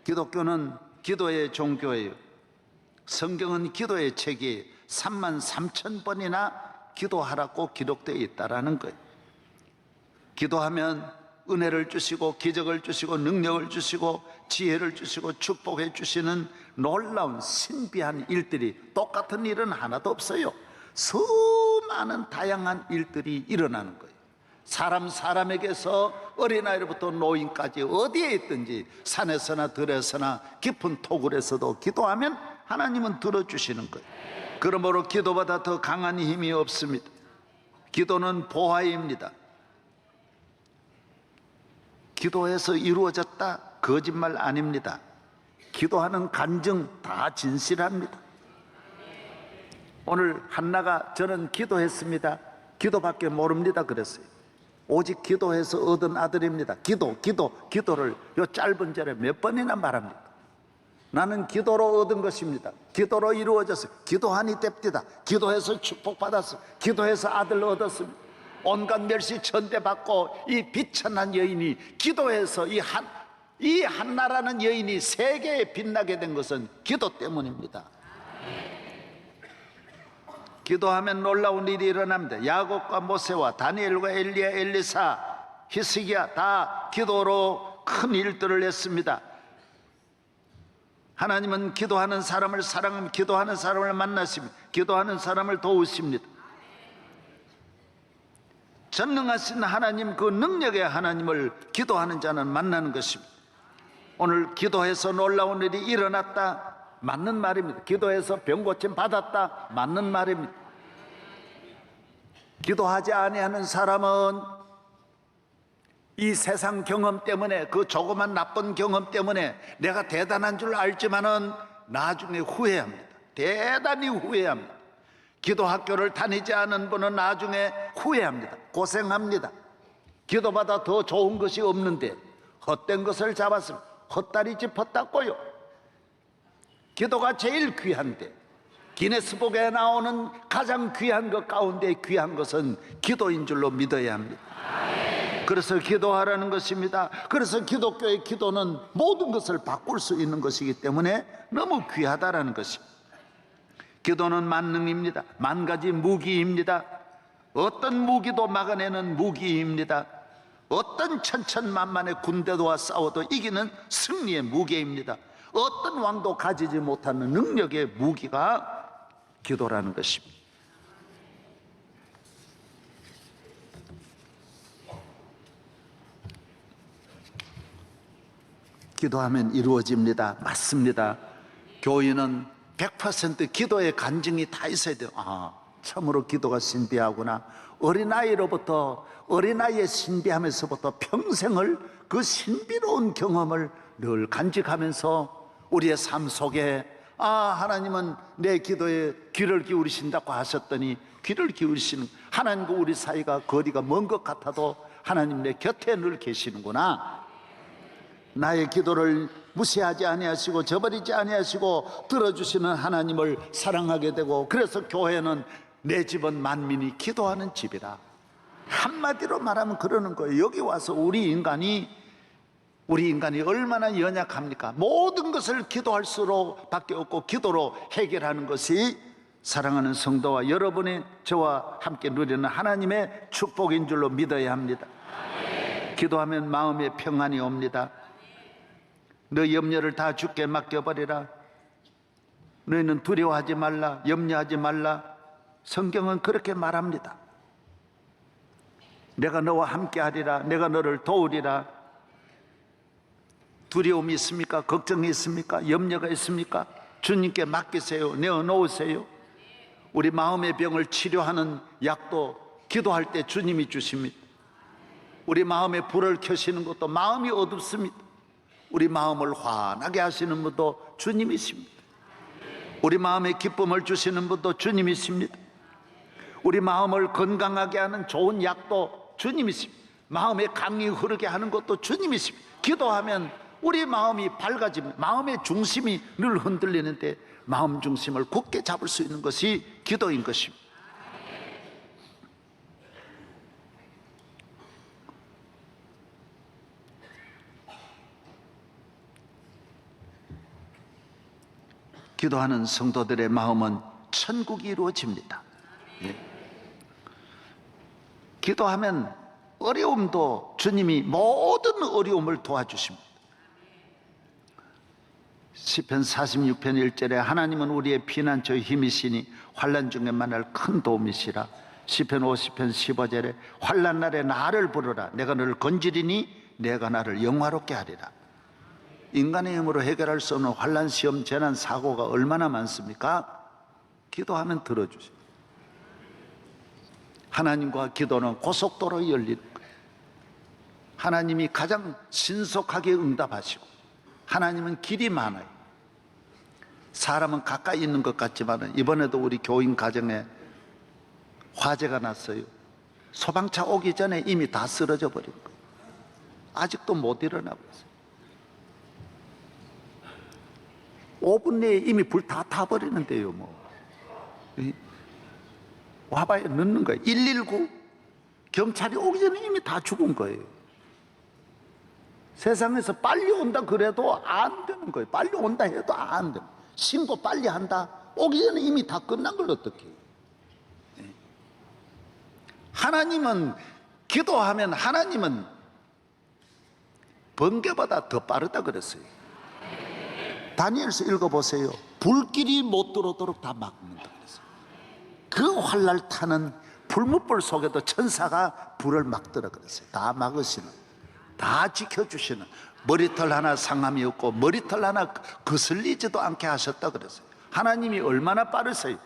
기독교는 기도의 종교예요. 성경은 기도의 책이 33,000번이나 기도하라고 기록되어 있다라는 거예요. 기도하면 은혜를 주시고 기적을 주시고 능력을 주시고 지혜를 주시고 축복해 주시는 놀라운 신비한 일들이, 똑같은 일은 하나도 없어요. 수많은 다양한 일들이 일어나는 거예요. 사람에게서 어린아이로부터 노인까지 어디에 있든지 산에서나 들에서나 깊은 토굴에서도 기도하면 하나님은 들어주시는 거예요. 그러므로 기도보다 더 강한 힘이 없습니다. 기도는 보화입니다. 기도해서 이루어졌다? 거짓말 아닙니다. 기도하는 간증 다 진실합니다. 오늘 한나가 저는 기도했습니다, 기도밖에 모릅니다 그랬어요. 오직 기도해서 얻은 아들입니다. 기도를 요 짧은 절에 몇 번이나 말합니다. 나는 기도로 얻은 것입니다. 기도로 이루어졌어요. 기도하니 됩디다. 기도해서 축복받았어요. 기도해서 아들 얻었습니다. 온갖 멸시 천대받고 이 비천한 여인이 기도해서 이 한나라는 여인이 세계에 빛나게 된 것은 기도 때문입니다. 기도하면 놀라운 일이 일어납니다. 야곱과 모세와 다니엘과 엘리야, 엘리사, 히스기야 다 기도로 큰 일들을 했습니다. 하나님은 기도하는 사람을 사랑하며 기도하는 사람을 만나십니다. 기도하는 사람을 도우십니다. 전능하신 하나님, 그 능력의 하나님을 기도하는 자는 만나는 것입니다. 오늘 기도해서 놀라운 일이 일어났다, 맞는 말입니다. 기도해서 병 고침 받았다, 맞는 말입니다. 기도하지 아니하는 사람은 이 세상 경험 때문에, 그 조그만 나쁜 경험 때문에 내가 대단한 줄 알지만은 나중에 후회합니다. 대단히 후회합니다. 기도 학교를 다니지 않은 분은 나중에 후회합니다. 고생합니다. 기도보다 더 좋은 것이 없는데 헛된 것을 잡았으면 헛다리 짚었다고요. 기도가 제일 귀한데, 기네스북에 나오는 가장 귀한 것 가운데 귀한 것은 기도인 줄로 믿어야 합니다. 그래서 기도하라는 것입니다. 그래서 기독교의 기도는 모든 것을 바꿀 수 있는 것이기 때문에 너무 귀하다라는 것입니다. 기도는 만능입니다. 만 가지 무기입니다. 어떤 무기도 막아내는 무기입니다. 어떤 천천만만의 군대와 싸워도 이기는 승리의 무기입니다. 어떤 왕도 가지지 못하는 능력의 무기가 기도라는 것입니다. 기도하면 이루어집니다. 맞습니다. 교인은 100% 기도의 간증이 다 있어야 돼요. 참으로 기도가 신비하구나. 어린아이의 신비함에서부터 평생을 그 신비로운 경험을 늘 간직하면서 우리의 삶 속에 하나님은 내 기도에 귀를 기울이신다고 하셨더니 귀를 기울이시는, 하나님과 우리 사이가 거리가 먼 것 같아도 하나님 내 곁에 늘 계시는구나. 나의 기도를 무시하지 아니하시고 저버리지 아니하시고 들어주시는 하나님을 사랑하게 되고, 그래서 교회는 내 집은 만민이 기도하는 집이라. 한마디로 말하면 그러는 거예요. 여기 와서 우리 인간이 얼마나 연약합니까? 모든 것을 기도할 수밖에 없고 기도로 해결하는 것이 사랑하는 성도와 여러분의 저와 함께 누리는 하나님의 축복인 줄로 믿어야 합니다. 기도하면 마음의 평안이 옵니다. 너 염려를 다 주께 맡겨버리라. 너희는 두려워하지 말라, 염려하지 말라. 성경은 그렇게 말합니다. 내가 너와 함께 하리라. 내가 너를 도우리라. 두려움이 있습니까? 걱정이 있습니까? 염려가 있습니까? 주님께 맡기세요. 내어놓으세요. 우리 마음의 병을 치료하는 약도 기도할 때 주님이 주십니다. 우리 마음에 불을 켜시는 것도, 마음이 어둡습니다, 우리 마음을 환하게 하시는 분도 주님이십니다. 우리 마음에 기쁨을 주시는 분도 주님이십니다. 우리 마음을 건강하게 하는 좋은 약도 주님이십니다. 마음에 강이 흐르게 하는 것도 주님이십니다. 기도하면 우리 마음이 밝아집니다. 마음의 중심이 늘 흔들리는데 마음 중심을 굳게 잡을 수 있는 것이 기도인 것입니다. 기도하는 성도들의 마음은 천국이 이루어집니다. 예. 기도하면 어려움도 주님이 모든 어려움을 도와주십니다. 시편 46편 1절에 하나님은 우리의 피난처 힘이시니 환난 중에 만날 큰 도움이시라. 시편 50편 15절에 환난 날에 나를 부르라. 내가 너를 건지리니 내가 나를 영화롭게 하리라. 인간의 힘으로 해결할 수 없는 환난, 시험, 재난, 사고가 얼마나 많습니까? 기도하면 들어주세요. 하나님과 기도는 고속도로 열리는 거예요. 하나님이 가장 신속하게 응답하시고, 하나님은 길이 많아요. 사람은 가까이 있는 것 같지만 이번에도 우리 교인 가정에 화재가 났어요. 소방차 오기 전에 이미 다 쓰러져 버린 거예요. 아직도 못 일어나고 있어요. 5분 내에 이미 불 다 타버리는데요. 뭐 와봐야 늦는 거예요. 119 경찰이 오기 전에 이미 다 죽은 거예요. 세상에서 빨리 온다 그래도 안 되는 거예요. 빨리 온다 해도 안 돼요. 신고 빨리 한다 오기 전에 이미 다 끝난 걸 어떻게 해요? 하나님은, 기도하면 하나님은 번개보다 더 빠르다 그랬어요. 다니엘서 읽어보세요. 불길이 못 들어오도록 다 막는다 그랬어요. 그 활날 타는 불뭇불 속에도 천사가 불을 막더라 그랬어요. 다 막으시는, 다 지켜주시는, 머리털 하나 상함이 없고 머리털 하나 거슬리지도 않게 하셨다 그랬어요. 하나님이 얼마나 빠르세요?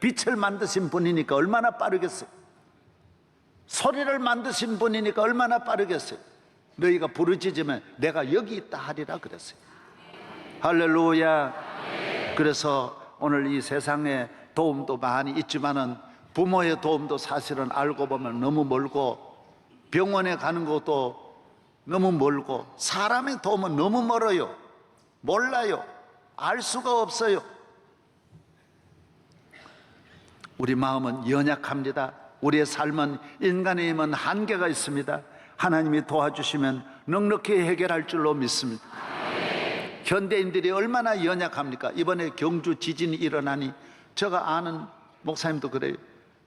빛을 만드신 분이니까 얼마나 빠르겠어요? 소리를 만드신 분이니까 얼마나 빠르겠어요? 너희가 부르짖으면 내가 여기 있다 하리라 그랬어요. 할렐루야. 그래서 오늘 이 세상에 도움도 많이 있지만은 부모의 도움도 사실은 알고 보면 너무 멀고, 병원에 가는 것도 너무 멀고, 사람의 도움은 너무 멀어요. 몰라요. 알 수가 없어요. 우리 마음은 연약합니다. 우리의 삶은, 인간의 힘은 한계가 있습니다. 하나님이 도와주시면 넉넉히 해결할 줄로 믿습니다. 현대인들이 얼마나 연약합니까? 이번에 경주 지진이 일어나니 제가 아는 목사님도 그래요.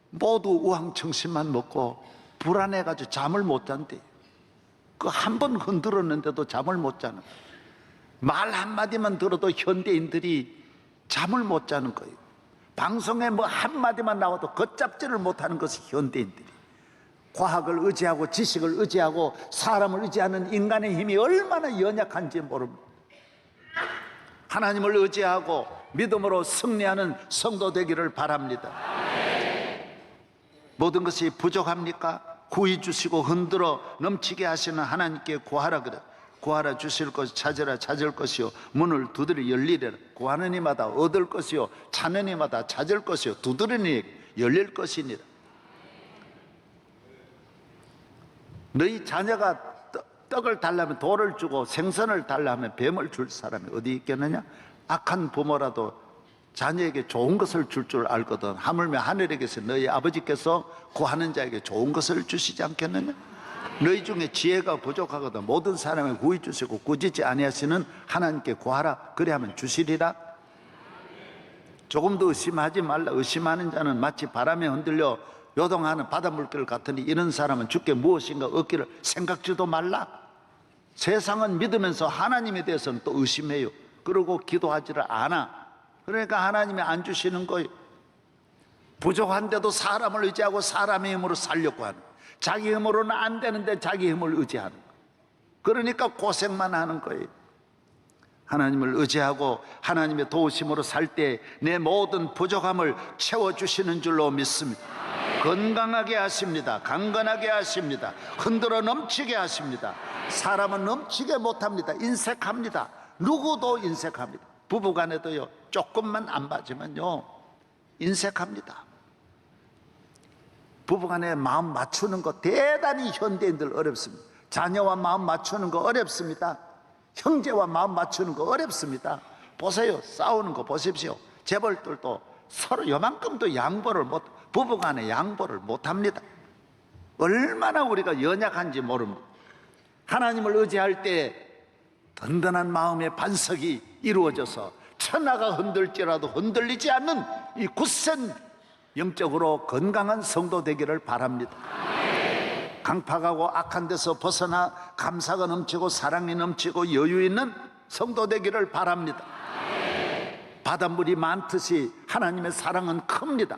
모두 우황청심만 먹고 불안해가지고 잠을 못 잔대요. 그 한 번 흔들었는데도 잠을 못 자는, 말 한마디만 들어도 현대인들이 잠을 못 자는 거예요. 방송에 뭐 한마디만 나와도 걷잡지를 못하는 것이 현대인들이. 과학을 의지하고 지식을 의지하고 사람을 의지하는 인간의 힘이 얼마나 연약한지 모릅니다. 하나님을 의지하고 믿음으로 승리하는 성도 되기를 바랍니다. 모든 것이 부족합니까? 구해 주시고 흔들어 넘치게 하시는 하나님께 구하라 그래. 구하라 주실 것, 찾으라 찾을 것이요 문을 두드려 열리리라. 구하는 이마다 얻을 것이요 찾는 이마다 찾을 것이요 두드리니 열릴 것이니라. 너희 자녀가 떡을 달라면 돌을 주고 생선을 달라면 뱀을 줄 사람이 어디 있겠느냐? 악한 부모라도 자녀에게 좋은 것을 줄 줄 알거든 하물며 하늘에 계신 너희 아버지께서 구하는 자에게 좋은 것을 주시지 않겠느냐? 너희 중에 지혜가 부족하거든 모든 사람을 구해 주시고 꾸짖지 아니하시는 하나님께 구하라. 그래야면 주시리라. 조금도 의심하지 말라. 의심하는 자는 마치 바람에 흔들려 요동하는 바닷물결 같으니 이런 사람은 주께 무엇인가 얻기를 생각지도 말라. 세상은 믿으면서 하나님에 대해서는 또 의심해요. 그러고 기도하지를 않아. 그러니까 하나님이 안 주시는 거예요. 부족한데도 사람을 의지하고 사람의 힘으로 살려고 하는, 자기 힘으로는 안 되는데 자기 힘을 의지하는 거예요. 그러니까 고생만 하는 거예요. 하나님을 의지하고 하나님의 도우심으로 살 때 내 모든 부족함을 채워주시는 줄로 믿습니다. 건강하게 하십니다. 강건하게 하십니다. 흔들어 넘치게 하십니다. 사람은 넘치게 못합니다. 인색합니다. 누구도 인색합니다. 부부간에도요, 조금만 안 맞으면요 인색합니다. 부부간에 마음 맞추는 거 대단히 현대인들 어렵습니다. 자녀와 마음 맞추는 거 어렵습니다. 형제와 마음 맞추는 거 어렵습니다. 보세요, 싸우는 거 보십시오. 재벌들도 서로 요만큼도 양보를 못, 부부간에 양보를 못합니다. 얼마나 우리가 연약한지 모릅니다. 하나님을 의지할 때 든든한 마음의 반석이 이루어져서 천하가 흔들지라도 흔들리지 않는 이 굳센 영적으로 건강한 성도 되기를 바랍니다. 강팍하고 악한 데서 벗어나 감사가 넘치고 사랑이 넘치고 여유 있는 성도 되기를 바랍니다. 바닷물이 많듯이 하나님의 사랑은 큽니다.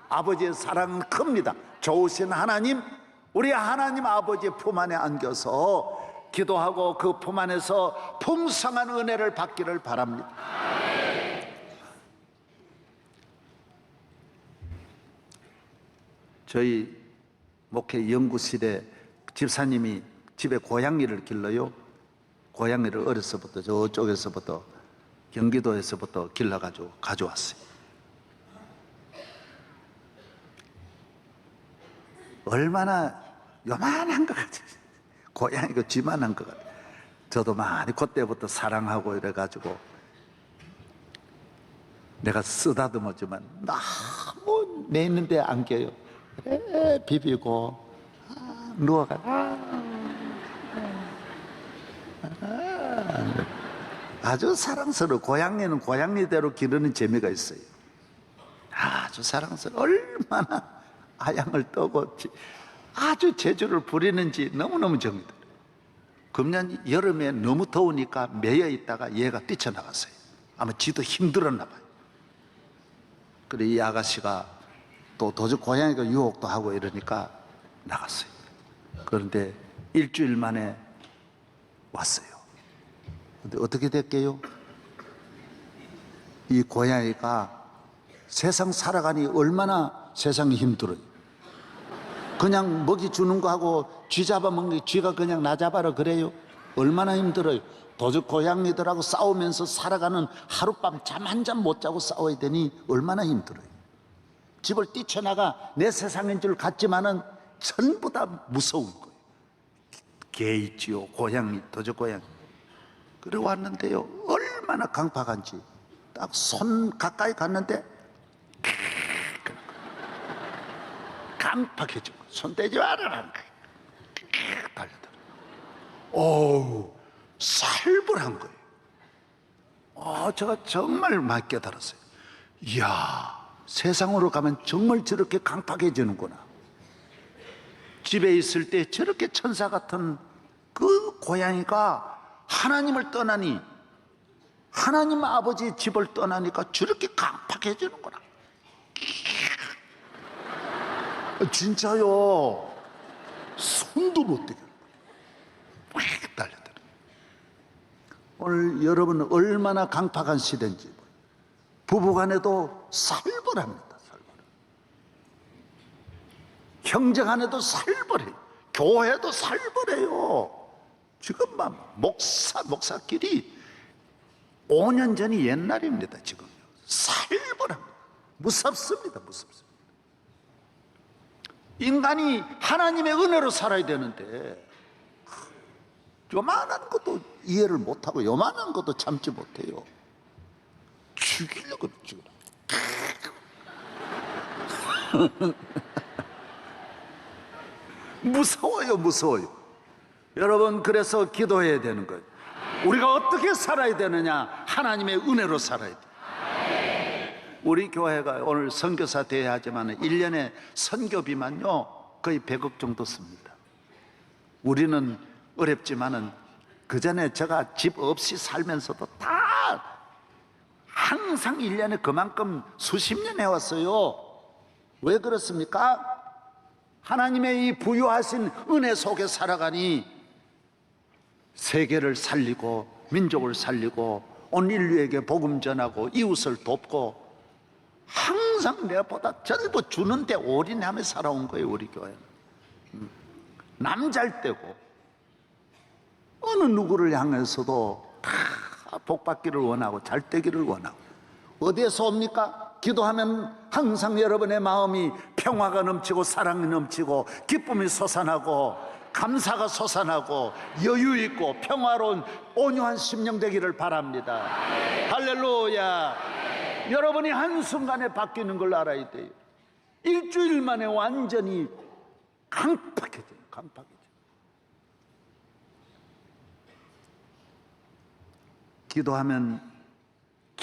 아버지의 사랑은 큽니다. 좋으신 하나님, 우리 하나님 아버지의 품 안에 안겨서 기도하고 그 품 안에서 풍성한 은혜를 받기를 바랍니다. 저희 목회 연구실에 집사님이 집에 고양이를 길러요. 고양이를 어려서부터 저쪽에서부터 경기도에서부터 길러가지고 가져왔어요. 얼마나 요만한 것 같아요. 고양이가 쥐만한 것 같아요. 저도 많이 그때부터 사랑하고 이래가지고 내가 쓰다듬었지만 너무 내 있는데 안겨요. 그래 비비고 누워가지고 아주 사랑스러워. 고양이는 고양이대로 기르는 재미가 있어요. 아주 사랑스러워. 얼마나 아양을 떠고 아주 재주를 부리는지 너무너무 정이 들어요. 금년 여름에 너무 더우니까 매여 있다가 얘가 뛰쳐나갔어요. 아마 지도 힘들었나 봐요. 그래 이 아가씨가 또 도저히 고양이가 유혹도 하고 이러니까 나갔어요. 그런데 일주일 만에 왔어요. 근데 어떻게 됐게요? 이 고양이가 세상 살아가니 얼마나 세상이 힘들어요. 그냥 먹이 주는 거 하고 쥐 잡아먹는 게 쥐가 그냥 나 잡아라 그래요? 얼마나 힘들어요. 도저히 고양이들하고 싸우면서 살아가는 하룻밤 잠 한 잠 못 자고 싸워야 되니 얼마나 힘들어요. 집을 뛰쳐나가 내 세상인 줄 같지만은 전부 다 무서운 거예요. 개 있지요, 고양이, 도저 고양이. 그래 왔는데요, 얼마나 강팍한지 딱 손 가까이 갔는데 깜빡해지고 손 떼지 말아라는 거예요. 달려들어. 어우, 살벌한 거예요. 제가 정말 많이 깨달았어요. 이야, 세상으로 가면 정말 저렇게 강팍해지는구나. 집에 있을 때 저렇게 천사 같은 그 고양이가 하나님을 떠나니, 하나님 아버지의 집을 떠나니까 저렇게 강팍해지는구나. 진짜요. 손도 못 대게 달려들어. 오늘 여러분은 얼마나 강팍한 시대인지. 부부간에도 살벌합니다. 살벌해. 형제간에도 살벌해요. 교회도 살벌해요. 지금 막 목사끼리 5년 전이 옛날입니다. 지금 살벌합니다. 무섭습니다. 무섭습니다. 인간이 하나님의 은혜로 살아야 되는데 요만한 것도 이해를 못하고 요만한 것도 참지 못해요. 죽이려고 죽이려. 무서워요, 무서워요. 여러분, 그래서 기도해야 되는 거예요. 우리가 어떻게 살아야 되느냐? 하나님의 은혜로 살아야 돼요. 우리 교회가 오늘 선교사 대회 하지만 1년에 선교비만요 거의 100억 정도 씁니다. 우리는 어렵지만은 그 전에 제가 집 없이 살면서도 다 항상 1년에 그만큼 수십 년 해왔어요. 왜 그렇습니까? 하나님의 이 부유하신 은혜 속에 살아가니 세계를 살리고 민족을 살리고 온 인류에게 복음 전하고 이웃을 돕고 항상 내보다 전부 주는데 올인하며 살아온 거예요. 우리 교회는 남 잘 되고 어느 누구를 향해서도 다 복받기를 원하고 잘 되기를 원하고. 어디에서 옵니까? 기도하면 항상 여러분의 마음이 평화가 넘치고 사랑이 넘치고 기쁨이 솟아나고 감사가 솟아나고 여유 있고 평화로운 온유한 심령 되기를 바랍니다. 할렐루야. 여러분이 한순간에 바뀌는 걸 알아야 돼요. 일주일 만에 완전히 강팍해져요. 강팍해져요. 기도하면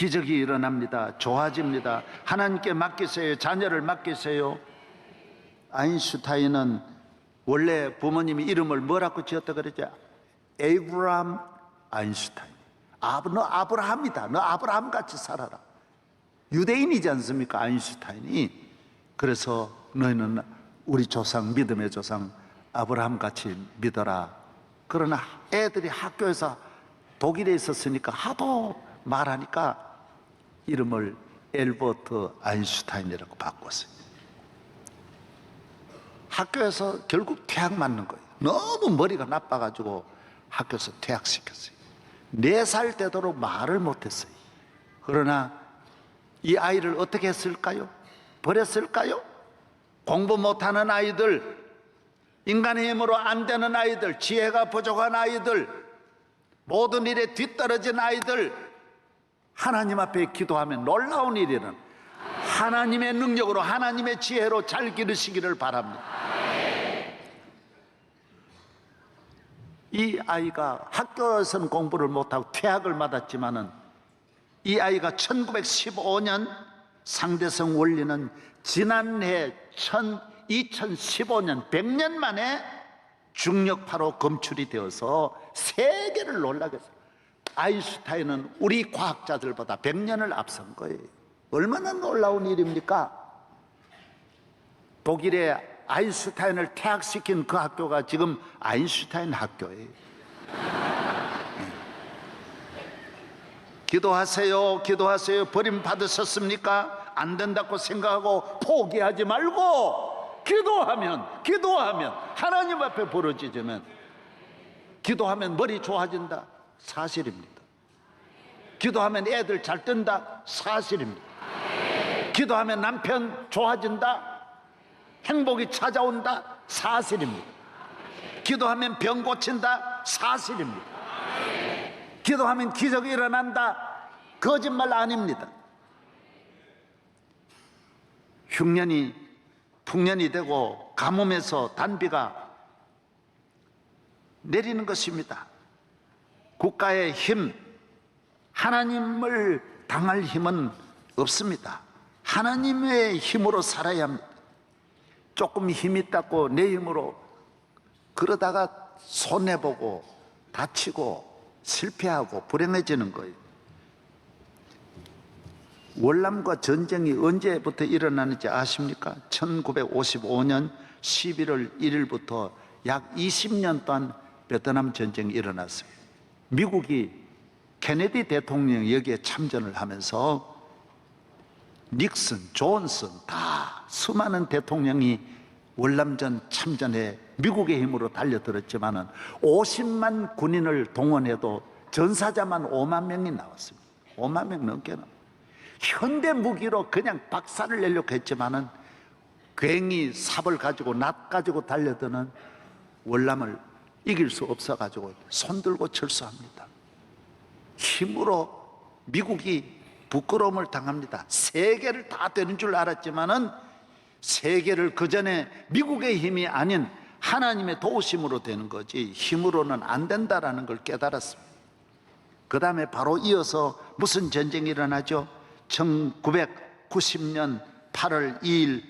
기적이 일어납니다. 좋아집니다. 하나님께 맡기세요. 자녀를 맡기세요. 아인슈타인은 원래 부모님이 이름을 뭐라고 지었다 그랬죠? 에이브람 아인슈타인. 너 아브라함이다. 너 아브라함 같이 살아라. 유대인이지 않습니까? 아인슈타인이. 그래서 너희는 우리 조상, 믿음의 조상 아브라함 같이 믿어라. 그러나 애들이 학교에서 독일에 있었으니까 하도 말하니까 이름을 엘버트 아인슈타인이라고 바꿨어요. 학교에서 결국 퇴학 맞는 거예요. 너무 머리가 나빠가지고 학교에서 퇴학시켰어요. 4살 되도록 말을 못했어요. 그러나 이 아이를 어떻게 했을까요? 버렸을까요? 공부 못하는 아이들, 인간의 힘으로 안 되는 아이들, 지혜가 부족한 아이들, 모든 일에 뒤떨어진 아이들, 하나님 앞에 기도하면 놀라운 일이는 하나님의 능력으로, 하나님의 지혜로 잘 기르시기를 바랍니다. 이 아이가 학교에서는 공부를 못하고 퇴학을 맞았지만은 이 아이가 1915년 상대성 원리는 지난해 2015년 100년 만에 중력파로 검출이 되어서 세계를 놀라게 했어요. 아인슈타인은 우리 과학자들보다 100년을 앞선 거예요. 얼마나 놀라운 일입니까? 독일의 아인슈타인을 퇴학시킨 그 학교가 지금 아인슈타인 학교예요. 기도하세요. 기도하세요. 버림받으셨습니까? 안 된다고 생각하고 포기하지 말고 기도하면 하나님 앞에 부르짖으면, 기도하면 머리 좋아진다. 사실입니다. 기도하면 애들 잘 뜬다. 사실입니다. 기도하면 남편 좋아진다. 행복이 찾아온다. 사실입니다. 기도하면 병 고친다. 사실입니다. 기도하면 기적이 일어난다. 거짓말 아닙니다. 흉년이 풍년이 되고 가뭄에서 단비가 내리는 것입니다. 국가의 힘, 하나님을 당할 힘은 없습니다. 하나님의 힘으로 살아야 합니다. 조금 힘 있다고 내 힘으로 그러다가 손해보고 다치고 실패하고 불행해지는 거예요. 월남과 전쟁이 언제부터 일어나는지 아십니까? 1955년 11월 1일부터 약 20년 동안 베트남 전쟁이 일어났습니다. 미국이 케네디 대통령이 여기에 참전을 하면서 닉슨, 존슨 다 수많은 대통령이 월남전 참전에 미국의 힘으로 달려들었지만은 50만 군인을 동원해도 전사자만 5만 명이 나왔습니다. 5만 명 넘게 나왔습니다. 현대 무기로 그냥 박살을 내려고 했지만은 괜히 삽을 가지고 낫 가지고 달려드는 월남을 이길 수 없어가지고 손들고 철수합니다. 힘으로 미국이 부끄러움을 당합니다. 세계를 다 되는 줄 알았지만은 세계를 그 전에 미국의 힘이 아닌 하나님의 도우심으로 되는 거지 힘으로는 안 된다라는 걸 깨달았습니다. 그 다음에 바로 이어서 무슨 전쟁이 일어나죠? 1990년 8월 2일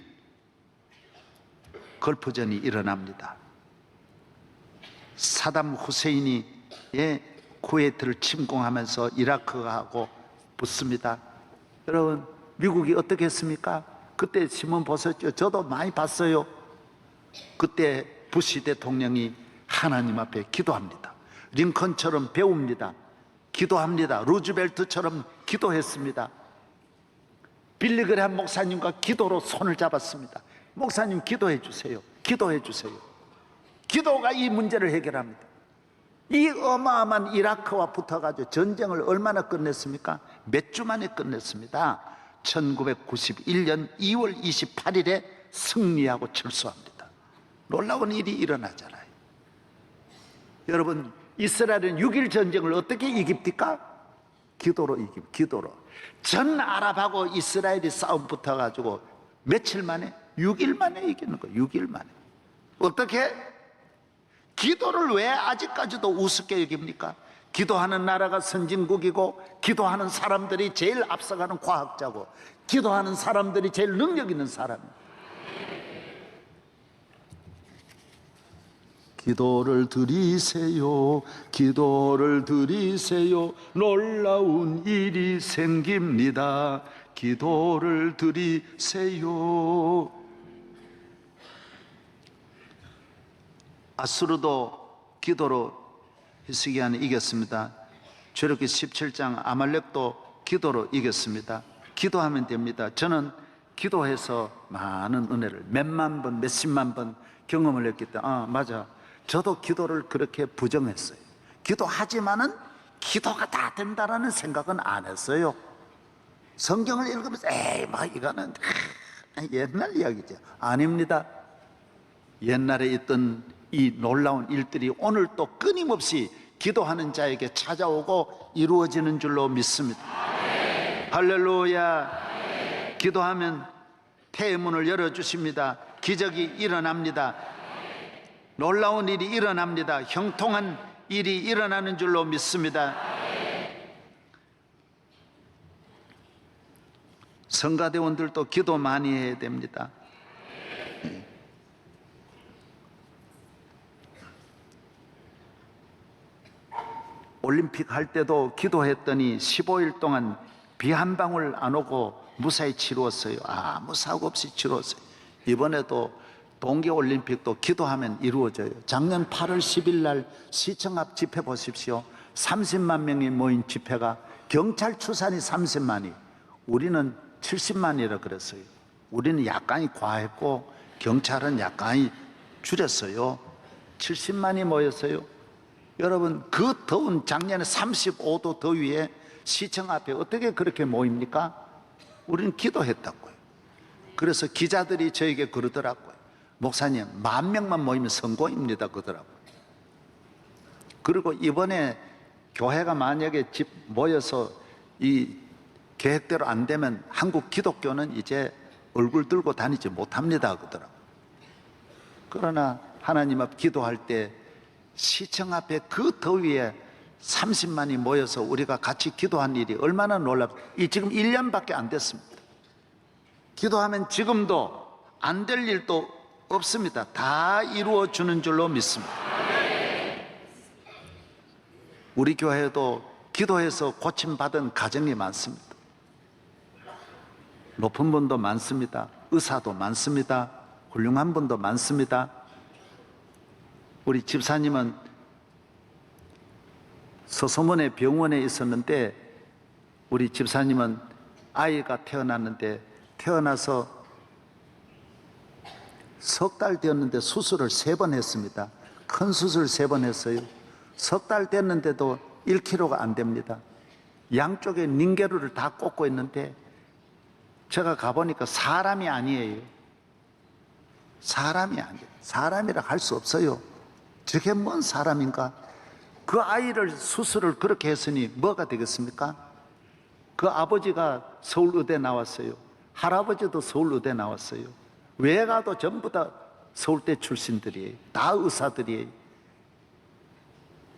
걸프전이 일어납니다. 사담 후세인이 쿠웨이트를 침공하면서 이라크하고 붙습니다. 여러분, 미국이 어떻게 했습니까? 그때 신문 보셨죠? 저도 많이 봤어요. 그때 부시 대통령이 하나님 앞에 기도합니다. 링컨처럼 배웁니다. 기도합니다. 루즈벨트처럼 기도했습니다. 빌리그레함 목사님과 기도로 손을 잡았습니다. 목사님 기도해 주세요. 기도해 주세요. 기도가 이 문제를 해결합니다. 이 어마어마한 이라크와 붙어가지고 전쟁을 얼마나 끝냈습니까? 몇 주 만에 끝냈습니다. 1991년 2월 28일에 승리하고 철수합니다. 놀라운 일이 일어나잖아요. 여러분, 이스라엘은 6일 전쟁을 어떻게 이깁니까? 기도로 이깁니다. 기도로. 전 아랍하고 이스라엘이 싸움 붙어가지고 며칠 만에? 6일 만에 이기는 거예요. 6일 만에. 어떻게? 기도를 왜 아직까지도 우습게 여깁니까? 기도하는 나라가 선진국이고, 기도하는 사람들이 제일 앞서가는 과학자고, 기도하는 사람들이 제일 능력 있는 사람입니다. 기도를 드리세요, 기도를 드리세요, 놀라운 일이 생깁니다. 기도를 드리세요. 아수르도 기도로 히스기야는 이겼습니다. 출애굽기 17장 아말렉도 기도로 이겼습니다. 기도하면 됩니다. 저는 기도해서 많은 은혜를 몇만 번, 몇십만 번 경험을 했기 때문에 맞아, 저도 기도를 그렇게 부정했어요. 기도하지만은 기도가 다 된다라는 생각은 안 했어요. 성경을 읽으면서 에이 뭐 이거는 옛날 이야기죠. 아닙니다. 옛날에 있던 이 놀라운 일들이 오늘 또 끊임없이 기도하는 자에게 찾아오고 이루어지는 줄로 믿습니다. 할렐루야. 기도하면 태의 문을 열어주십니다. 기적이 일어납니다. 놀라운 일이 일어납니다. 형통한 일이 일어나는 줄로 믿습니다. 성가대원들도 기도 많이 해야 됩니다. 올림픽 할 때도 기도했더니 15일 동안 비 한 방울 안 오고 무사히 치루었어요. 아무 사고 없이 치루었어요. 이번에도 동계올림픽도 기도하면 이루어져요. 작년 8월 10일 날 시청 앞 집회 보십시오. 30만 명이 모인 집회가 경찰 추산이 30만이, 우리는 70만이라 그랬어요. 우리는 약간이 과했고 경찰은 약간이 줄였어요. 70만이 모였어요. 여러분, 그 더운 작년에 35도 더위에 시청 앞에 어떻게 그렇게 모입니까? 우리는 기도했다고요. 그래서 기자들이 저에게 그러더라고요. 목사님, 10,000명만 모이면 성공입니다 그러더라고요. 그리고 이번에 교회가 만약에 집 모여서 이 계획대로 안 되면 한국 기독교는 이제 얼굴 들고 다니지 못합니다 그러더라고요. 그러나 하나님 앞 기도할 때 시청 앞에 그 더위에 30만이 모여서 우리가 같이 기도한 일이 얼마나 놀랍. 지금 1년밖에 안 됐습니다. 기도하면 지금도 안 될 일도 없습니다. 다 이루어 주는 줄로 믿습니다. 우리 교회도 기도해서 고침받은 가정이 많습니다. 높은 분도 많습니다. 의사도 많습니다. 훌륭한 분도 많습니다. 우리 집사님은 서소문의 병원에 있었는데, 우리 집사님은 아이가 태어났는데, 태어나서 석 달 되었는데 수술을 3번 했습니다. 큰 수술 3번 했어요. 석 달 됐는데도 1kg가 안 됩니다. 양쪽에 닌게루를 다 꽂고 있는데 제가 가보니까 사람이 아니에요. 사람이 아니에요. 사람이라 할 수 없어요. 저게 뭔 사람인가? 그 아이를 수술을 그렇게 했으니 뭐가 되겠습니까? 그 아버지가 서울의대 나왔어요. 할아버지도 서울의대 나왔어요. 외가도 전부 다 서울대 출신들이에요. 다 의사들이에요.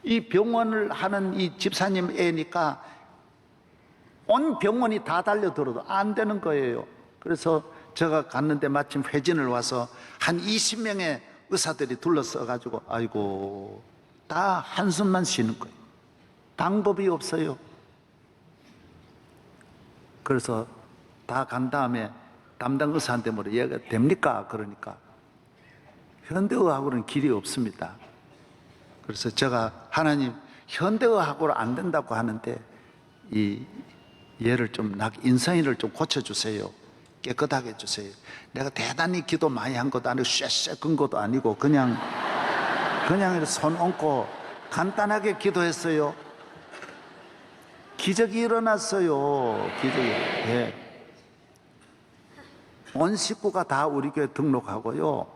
이 병원을 하는 이 집사님 애니까 온 병원이 다 달려들어도 안 되는 거예요. 그래서 제가 갔는데 마침 회진을 와서 한 20명의 의사들이 둘러싸가지고 아이고, 다 한숨만 쉬는 거예요. 방법이 없어요. 그래서 다 간 다음에 담당 의사한테 물어, 얘가 됩니까? 그러니까 현대의학으로는 길이 없습니다. 그래서 제가 하나님, 현대의학으로 안 된다고 하는데 이 얘를 좀 인성이를 좀 고쳐주세요. 깨끗하게 해주세요. 내가 대단히 기도 많이 한 것도 아니고 쇠쇠 근 것도 아니고 그냥 손 얹고 간단하게 기도했어요. 기적이 일어났어요. 기적이. 예. 온 식구가 다 우리 교회 등록하고요.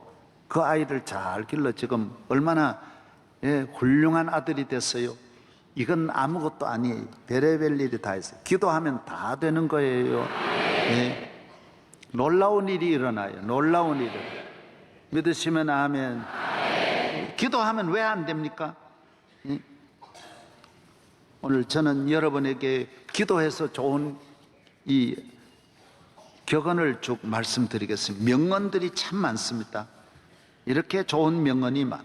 그 아이를 잘 길러 지금 얼마나 훌륭한 아들이 됐어요. 이건 아무것도 아니에요. 별의별 일이 다 있어요. 기도하면 다 되는 거예요. 예. 놀라운 일이 일어나요. 놀라운 일이. 믿으시면 아멘. 기도하면 왜 안 됩니까? 오늘 저는 여러분에게 기도해서 좋은 이 격언을 쭉 말씀드리겠습니다. 명언들이 참 많습니다. 이렇게 좋은 명언이 많아.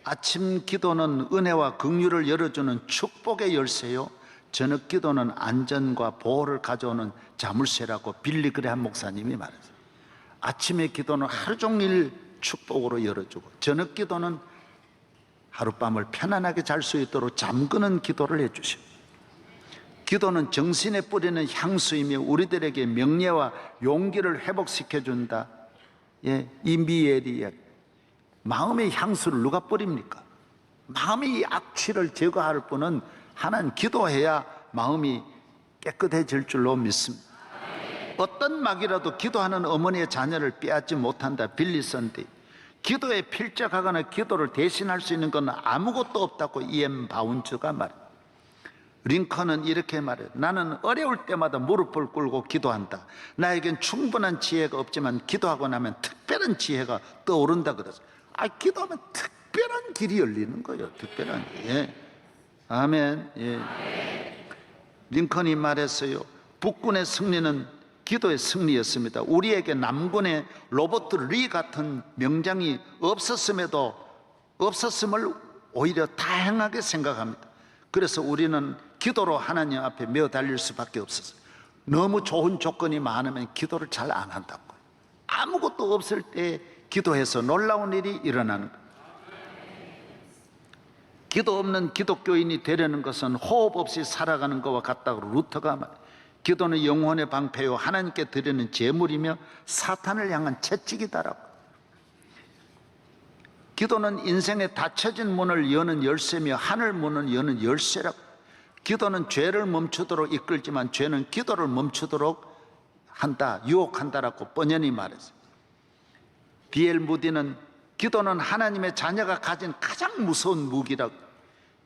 아침 기도는 은혜와 긍휼을 열어주는 축복의 열쇠요, 저녁 기도는 안전과 보호를 가져오는 자물쇠라고 빌리 그레함 목사님이 말했어요. 아침의 기도는 하루 종일 축복으로 열어주고, 저녁 기도는 하룻밤을 편안하게 잘 수 있도록 잠그는 기도를 해주시고, 기도는 정신에 뿌리는 향수이며 우리들에게 명예와 용기를 회복시켜준다. 예, 이 미엘이 마음의 향수를 누가 뿌립니까? 마음의 악취를 제거할 분은 하나님, 기도해야 마음이 깨끗해질 줄로 믿습니다. 어떤 막이라도 기도하는 어머니의 자녀를 빼앗지 못한다. 빌리 선디. 기도에 필적하거나 기도를 대신할 수 있는 건 아무것도 없다고 E.M. 바운즈가 말해요. 링컨은 이렇게 말해요. 나는 어려울 때마다 무릎을 꿇고 기도한다. 나에겐 충분한 지혜가 없지만 기도하고 나면 특별한 지혜가 떠오른다 그랬어요. 기도하면 특별한 길이 열리는 거예요. 특별한. 예. 아멘. 예. 링컨이 말했어요. 북군의 승리는 기도의 승리였습니다. 우리에게 남군의 로버트 리 같은 명장이 없었음을 오히려 다행하게 생각합니다. 그래서 우리는 기도로 하나님 앞에 메어 달릴 수밖에 없었어요. 너무 좋은 조건이 많으면 기도를 잘 안 한다고. 아무것도 없을 때 기도해서 놀라운 일이 일어나는 거예요. 기도 없는 기독교인이 되려는 것은 호흡 없이 살아가는 것과 같다고 루터가 말해요. 기도는 영혼의 방패요, 하나님께 드리는 제물이며 사탄을 향한 채찍이다라고. 기도는 인생의 닫혀진 문을 여는 열쇠며 하늘 문을 여는 열쇠라고. 기도는 죄를 멈추도록 이끌지만 죄는 기도를 멈추도록 한다, 유혹한다라고 뻔연히 말했어요. B.L. 무디는 기도는 하나님의 자녀가 가진 가장 무서운 무기라고.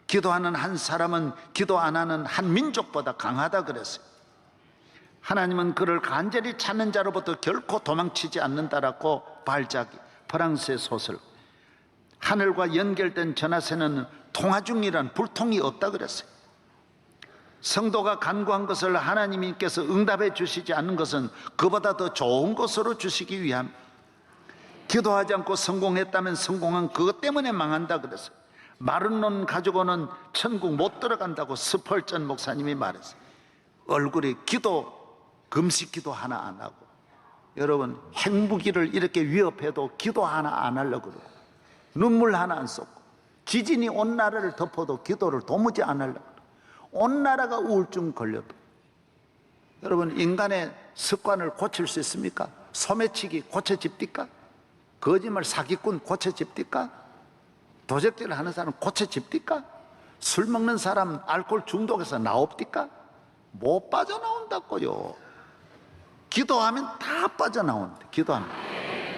기도하는 한 사람은 기도 안 하는 한 민족보다 강하다 그랬어요. 하나님은 그를 간절히 찾는 자로부터 결코 도망치지 않는다라고 발작이, 프랑스의 소설. 하늘과 연결된 전하세는 통화 중이란 불통이 없다 그랬어요. 성도가 간구한 것을 하나님께서 응답해 주시지 않는 것은 그보다 더 좋은 것으로 주시기 위함. 기도하지 않고 성공했다면 성공한 그것 때문에 망한다 그랬어요. 마른 놈 가지고는 천국 못 들어간다고 스펄전 목사님이 말했어요. 얼굴에 금식 기도 하나 안 하고, 여러분 핵무기를 이렇게 위협해도 기도 하나 안 하려고 그러고, 눈물 하나 안 쏟고, 지진이 온 나라를 덮어도 기도를 도무지 안 하려고 그러고, 온 나라가 우울증 걸려도. 여러분, 인간의 습관을 고칠 수 있습니까? 소매치기 고쳐집니까? 거짓말 사기꾼 고쳐집니까? 도적질을 하는 사람 고쳐집니까? 술 먹는 사람 알코올 중독에서 나옵니까? 못 빠져나온다고요. 기도하면 다 빠져나오는데,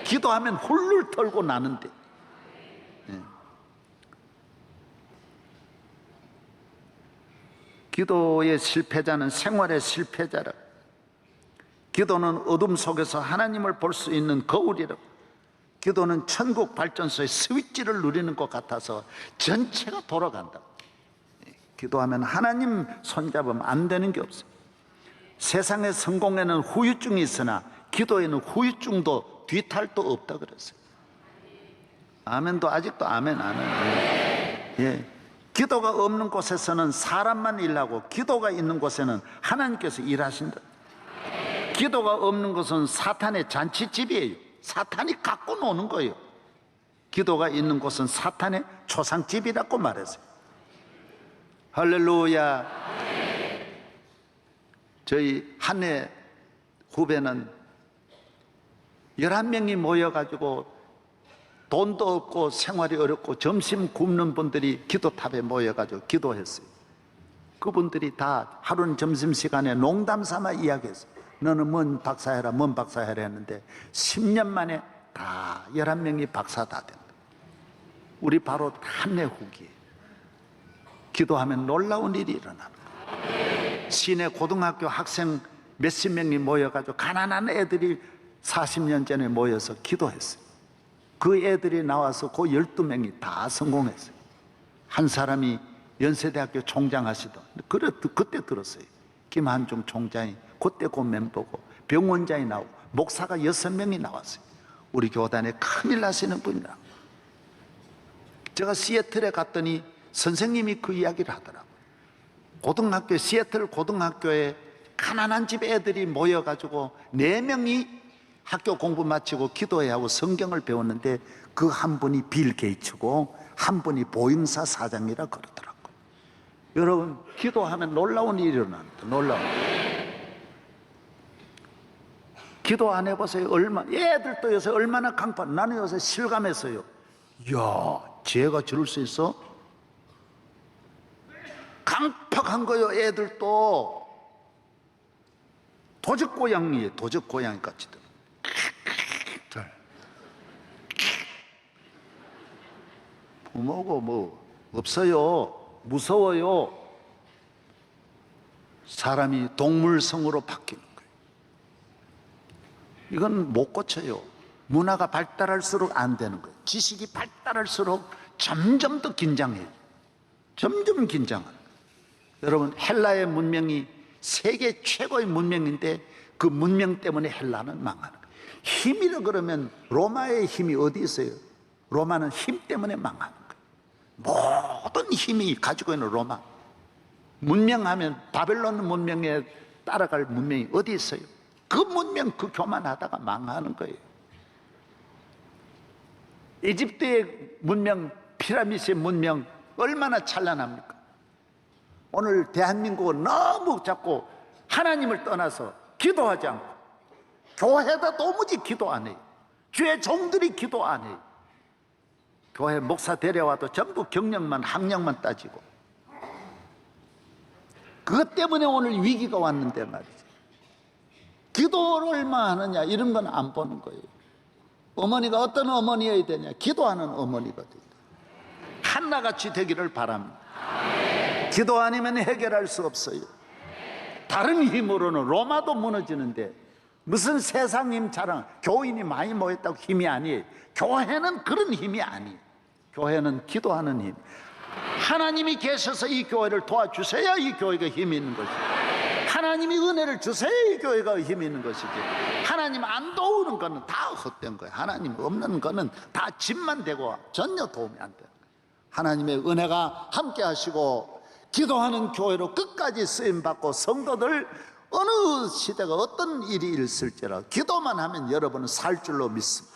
기도하면 훌훌 털고 나는데. 네. 기도의 실패자는 생활의 실패자라. 기도는 어둠 속에서 하나님을 볼 수 있는 거울이라. 기도는 천국 발전소의 스위치를 누리는 것 같아서 전체가 돌아간다. 기도하면 하나님 손잡으면 안 되는 게 없어요. 세상의 성공에는 후유증이 있으나 기도에는 후유증도 뒤탈도 없다 그랬어요. 아멘도 아직도 아멘 안 해요. 예. 기도가 없는 곳에서는 사람만 일하고 기도가 있는 곳에는 하나님께서 일하신다. 기도가 없는 것은 사탄의 잔치집이에요. 사탄이 갖고 노는 거예요. 기도가 있는 곳은 사탄의 초상집이라고 말했어요. 할렐루야. 저희 한 해 후배는 11명이 모여가지고 돈도 없고 생활이 어렵고 점심 굶는 분들이 기도탑에 모여가지고 기도했어요. 그분들이 다 하루는 점심시간에 농담 삼아 이야기했어요. 너는 뭔 박사해라, 뭔 박사해라 했는데 10년 만에 다 11명이 박사 다 된다. 우리 바로 한 해 후기에 기도하면 놀라운 일이 일어나는 거예요. 시내 고등학교 학생 몇십 명이 모여가지고 가난한 애들이 40년 전에 모여서 기도했어요. 그 애들이 나와서 그 12명이 다 성공했어요. 한 사람이 연세대학교 총장 하시던, 그때 들었어요. 김한중 총장이 그때 그 멤버고, 병원장이 나오고, 목사가 6명이 나왔어요. 우리 교단에 큰일 나시는 분이라. 제가 시애틀에 갔더니 선생님이 그 이야기를 하더라고요. 고등학교, 시애틀 고등학교에 가난한 집 애들이 모여가지고 4명이 학교 공부 마치고 기도해야 하고 성경을 배웠는데, 그 한 분이 빌 게이츠고 한 분이 보잉사 사장이라 그러더라고요. 여러분, 기도하면 놀라운 일이 일어납니다. 놀라운 일. 기도 안 해보세요? 애들도 요새 얼마나 강판. 나는 요새 실감했어요. 이야, 지혜가 저럴 수 있어? 강팍한 거요. 애들도 도적 고양이에요. 도적 고양이 같이. 부모고 뭐 없어요. 무서워요. 사람이 동물성으로 바뀌는 거예요. 이건 못 고쳐요. 문화가 발달할수록 안 되는 거예요. 지식이 발달할수록 점점 더 긴장해요. 점점 긴장하는 거예요. 여러분, 헬라의 문명이 세계 최고의 문명인데 그 문명 때문에 헬라는 망하는 거예요. 힘이라 그러면 로마의 힘이 어디 있어요? 로마는 힘 때문에 망하는 거예요. 모든 힘이 가지고 있는 로마. 문명하면 바벨론 문명에 따라갈 문명이 어디 있어요? 그 문명, 그 교만하다가 망하는 거예요. 이집트의 문명, 피라미드의 문명 얼마나 찬란합니까? 오늘 대한민국은 너무 자꾸 하나님을 떠나서 기도하지 않고, 교회도 도무지 기도 안 해요. 주의 종들이 기도 안 해요. 교회 목사 데려와도 전부 경력만, 학력만 따지고. 그것 때문에 오늘 위기가 왔는데 말이죠. 기도를 얼마나 하느냐 이런 건 안 보는 거예요. 어머니가 어떤 어머니여야 되냐? 기도하는 어머니가 돼야 돼요. 한나같이 되기를 바랍니다. 기도 아니면 해결할 수 없어요. 다른 힘으로는 로마도 무너지는데 무슨 세상 힘 자랑, 교인이 많이 모였다고 힘이 아니에요. 교회는 그런 힘이 아니에요. 교회는 기도하는 힘. 하나님이 계셔서 이 교회를 도와주셔야 이 교회가 힘이 있는 것이지. 하나님이 은혜를 주셔야 이 교회가 힘이 있는 것이지. 하나님 안 도우는 거는 다 헛된 거예요. 하나님 없는 거는 다 집만 되고 전혀 도움이 안 돼요. 하나님의 은혜가 함께 하시고 기도하는 교회로 끝까지 쓰임받고, 성도들 어느 시대가 어떤 일이 있을지라도 기도만 하면 여러분은 살 줄로 믿습니다.